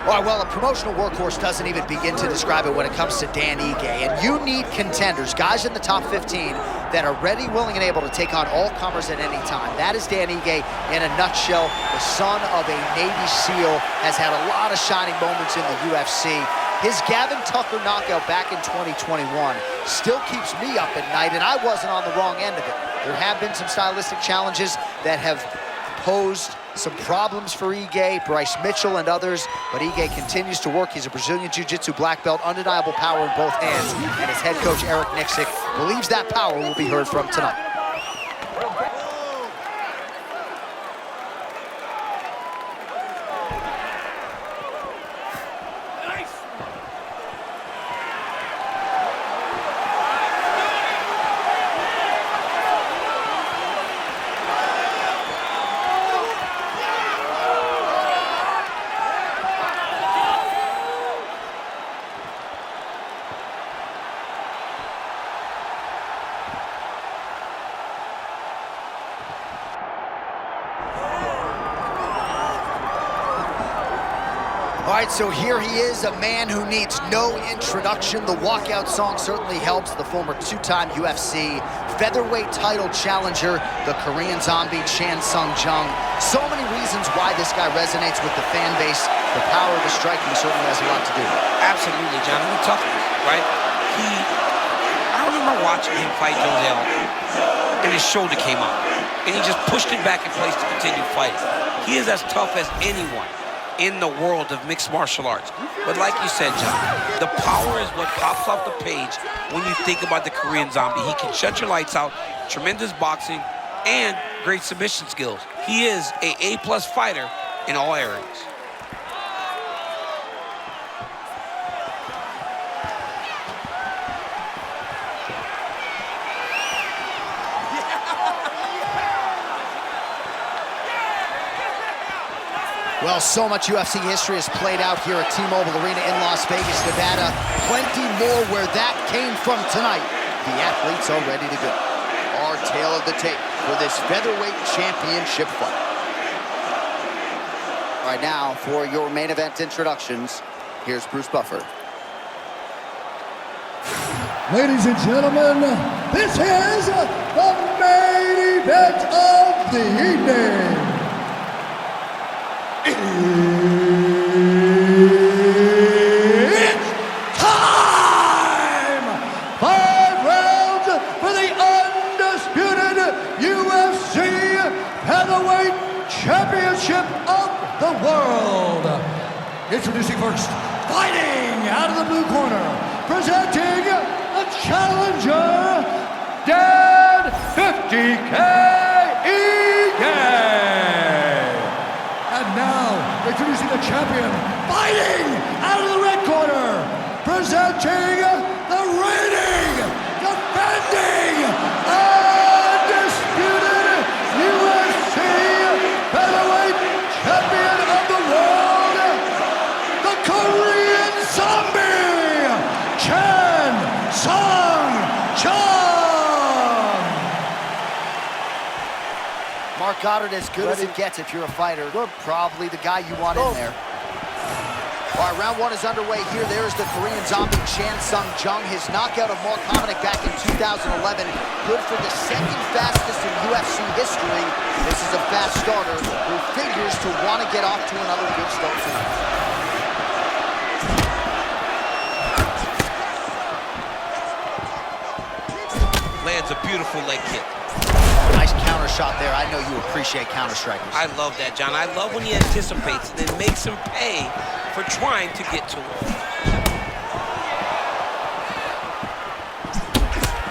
All right, well, a promotional workhorse doesn't even begin to describe it when it comes to Dan Ige. And you need contenders, guys in the top 15 that are ready, willing, and able to take on all comers at any time. That is Dan Ige in a nutshell. The son of a Navy SEAL has had a lot of shining moments in the UFC. His Gavin Tucker knockout back in 2021 still keeps me up at night, and I wasn't on the wrong end of it. There have been some stylistic challenges that have posed some problems for Ige, Bryce Mitchell, and others, but Ige continues to work. He's a Brazilian Jiu-Jitsu black belt, undeniable power in both hands, and his head coach, Eric Nixick, believes that power will be heard from tonight. All right, so here he is, a man who needs no introduction. The walkout song certainly helps. The former two-time UFC featherweight title challenger, the Korean zombie, Jung. So many reasons why this guy resonates with the fan base. The power of the striking certainly has a lot to do with it. Absolutely, John. And the toughness, right? I remember watching him fight Jose and his shoulder came out. And he just pushed it back in place to continue fighting. He is as tough as anyone in the world of mixed martial arts. But like you said, John, the power is what pops off the page when you think about the Korean zombie. He can shut your lights out, tremendous boxing, and great submission skills. He is an A+ fighter in all areas. Well, so much UFC history has played out here at T-Mobile Arena in Las Vegas, Nevada. Plenty more where that came from tonight. The athletes are ready to go. Our tale of the tape for this featherweight championship fight. All right, now for your main event introductions, here's Bruce Buffer. Ladies and gentlemen, this is the main event of the evening. It's time! 5 rounds for the undisputed UFC Featherweight Championship of the world. Introducing first, fighting out of the blue corner, presenting the challenger, Dan 50K Ige. And now, introducing the champion, fighting out of the red corner, presenting the reigning, defending, undisputed UFC Featherweight Champion of the world, the Korean zombie, Jung. Mark Goddard, as good as it gets if you're a fighter. Probably the guy you want in there. All right, round one is underway here. There's the Korean zombie, Jung. His knockout of Mark Hominick back in 2011. Good for the second fastest in UFC history. This is a fast starter who figures to want to get off to another good start tonight. Lands a beautiful leg kick. Nice counter shot there. I know you appreciate counter strikers. I love that, John. I love when he anticipates and then makes him pay for trying to get to him.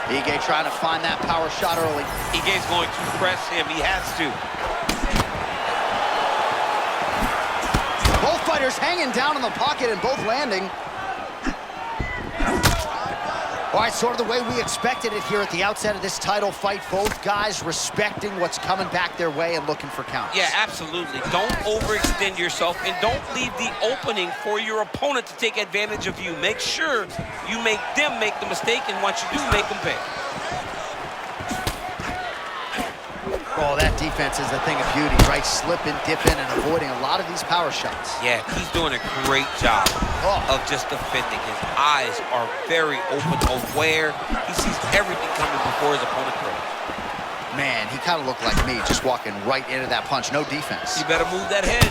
Ige trying to find that power shot early. Ige's going to press him. He has to. Both fighters hanging down in the pocket and both landing. All right, sort of the way we expected it here at the outset of this title fight. Both guys respecting what's coming back their way and looking for counters. Yeah, absolutely. Don't overextend yourself and don't leave the opening for your opponent to take advantage of you. Make sure you make them make the mistake, and once you do, make them pay. Oh, that defense is a thing of beauty, right? Slipping, dipping, and avoiding a lot of these power shots. Yeah, he's doing a great job of just defending. His eyes are very open, aware. He sees everything coming before his opponent throws. Man, he kind of looked like me, just walking right into that punch. No defense. You better move that head.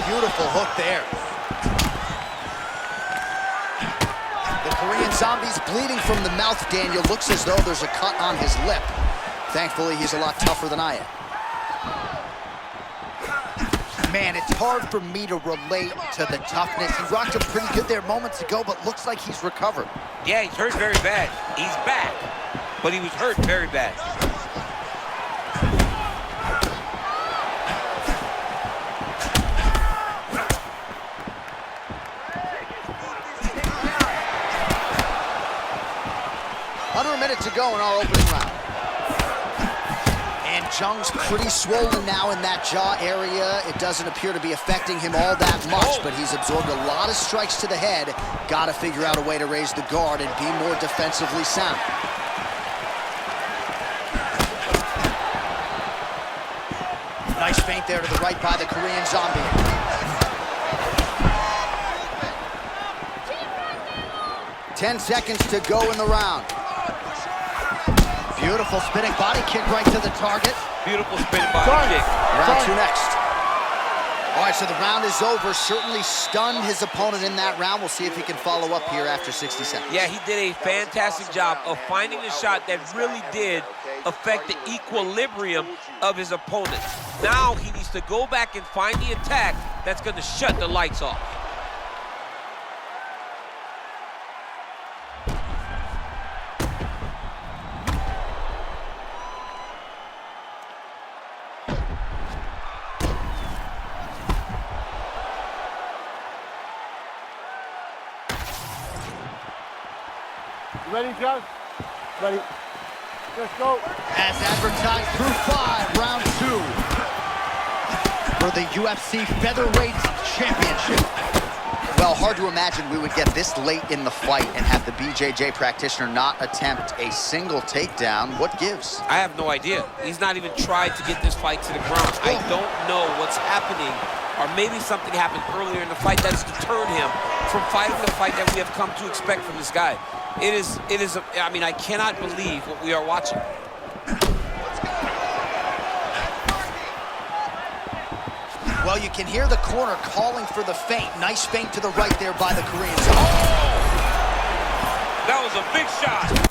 Beautiful hook there. The Korean Zombie's bleeding from the mouth, Daniel. Looks as though there's a cut on his lip. Thankfully, he's a lot tougher than I am. Man, it's hard for me to relate to the toughness. He rocked him pretty good there moments ago, but looks like he's recovered. Yeah, he's hurt very bad. He's back, but he was hurt very bad. Under a minute to go in our opening round. And Jung's pretty swollen now in that jaw area. It doesn't appear to be affecting him all that much, but he's absorbed a lot of strikes to the head. Got to figure out a way to raise the guard and be more defensively sound. Nice feint there to the right by the Korean Zombie. Ten seconds to go in the round. Beautiful spinning body kick right to the target. Beautiful spinning body kick. Round two next. All right, so the round is over. Certainly stunned his opponent in that round. We'll see if he can follow up here after 60 seconds. Yeah, he did a fantastic job of finding a shot that really did affect the equilibrium of his opponent. Now he needs to go back and find the attack that's going to shut the lights off. Ready, Jung? Ready. Let's go. As advertised, through 5, round 2 for the UFC Featherweight Championship. Well, hard to imagine we would get this late in the fight and have the BJJ practitioner not attempt a single takedown. What gives? I have no idea. He's not even tried to get this fight to the ground. I don't know what's happening, or maybe something happened earlier in the fight that's deterred him from fighting the fight that we have come to expect from this guy. It is, I mean, I cannot believe what we are watching. Well, you can hear the corner calling for the feint. Nice feint to the right there by the Koreans. Oh! That was a big shot.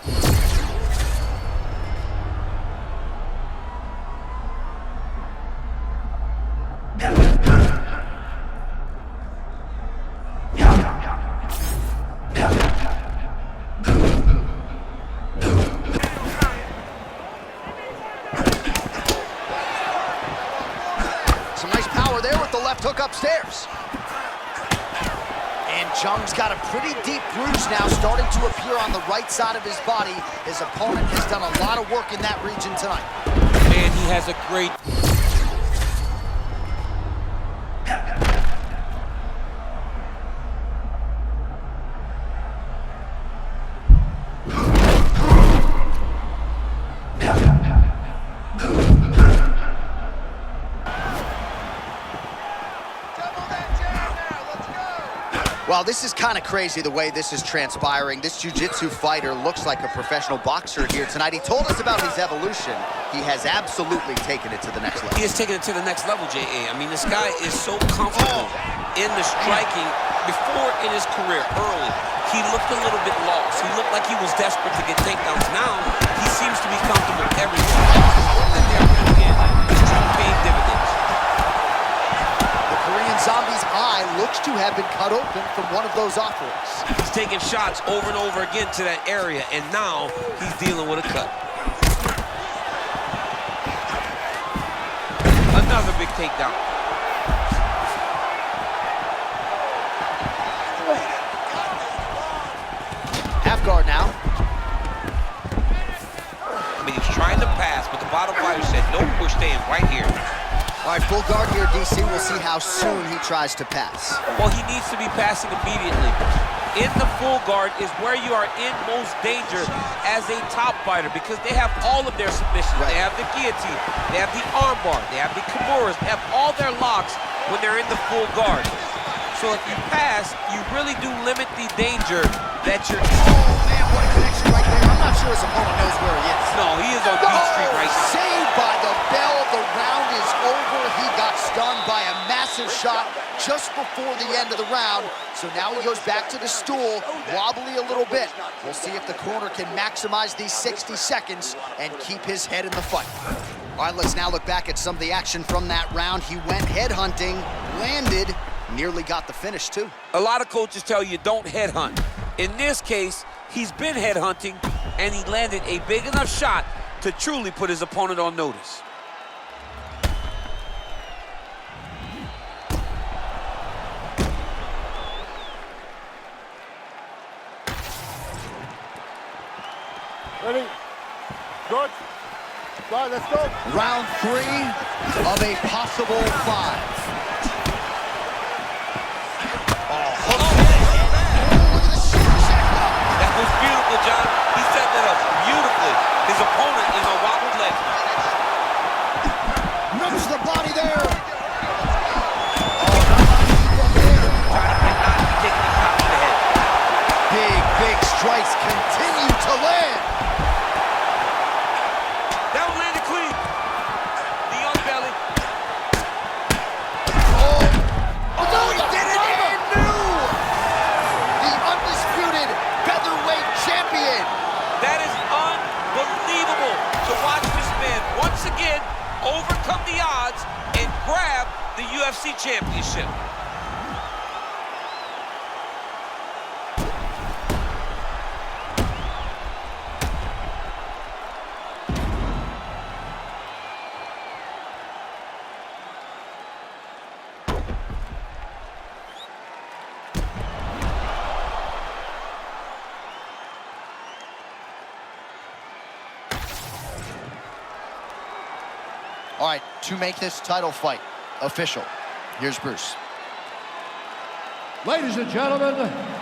Hook upstairs. And Jung's got a pretty deep bruise now starting to appear on the right side of his body. His opponent has done a lot of work in that region tonight. Man, he has a great... Well, this is kind of crazy the way this is transpiring. This jiu-jitsu fighter looks like a professional boxer here tonight. He told us about his evolution. He has absolutely taken it to the next level. He has taken it to the next level, J.A. I mean, this guy is so comfortable in the striking. Before in his career, early, he looked a little bit lost. He looked like he was desperate to get takedowns. Now, he seems to be comfortable everywhere. And they're really paying dividends. Zombie's eye looks to have been cut open from one of those offerings. He's taking shots over and over again to that area, and now he's dealing with a cut. Another big takedown. Half guard now. No push staying right here. All right, full guard here, DC. We'll see how soon he tries to pass. Well, he needs to be passing immediately. In the full guard is where you are in most danger as a top fighter because they have all of their submissions. Right. They have the guillotine, they have the armbar, they have the kimuras, they have all their locks when they're in the full guard. So if you pass, you really do limit the danger that you're... Oh, man, what a connection right there. I'm not sure his opponent knows where he is. No, he is on beat street right now. Saved by the bell. The round is over. He got stunned by a massive shot just before the end of the round. So now he goes back to the stool, wobbly a little bit. We'll see if the corner can maximize these 60 seconds and keep his head in the fight. All right, let's now look back at some of the action from that round. He went headhunting, landed, nearly got the finish too. A lot of coaches tell you don't headhunt. In this case, he's been headhunting, and he landed a big enough shot to truly put his opponent on notice. Ready? Good. Go on, let's go. Round 3 of a possible 5. That was beautiful, John. He set that up beautifully. His opponent is on wobbled legs. Notice the body there. Taking the top of the head. Big strikes continue to land. That one landed clean. The young belly. Oh no, he did it and knew. The undisputed featherweight champion. That is unbelievable to watch this man once again overcome the odds and grab the UFC championship. All right, to make this title fight official, here's Bruce. Ladies and gentlemen,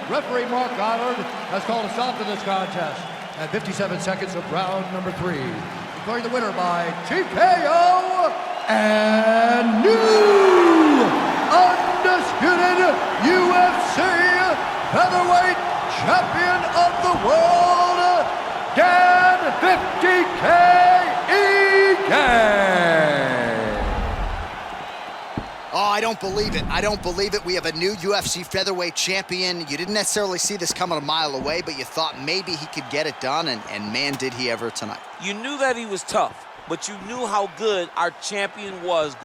referee Mark Goddard has called a stop to this contest at 57 seconds of round number 3. Declaring the winner by TKO and new undisputed UFC featherweight champion of the world, Dan 50K Egan. Oh, I don't believe it. I don't believe it. We have a new UFC featherweight champion. You didn't necessarily see this coming a mile away, but you thought maybe he could get it done, and man, did he ever tonight. You knew that he was tough, but you knew how good our champion was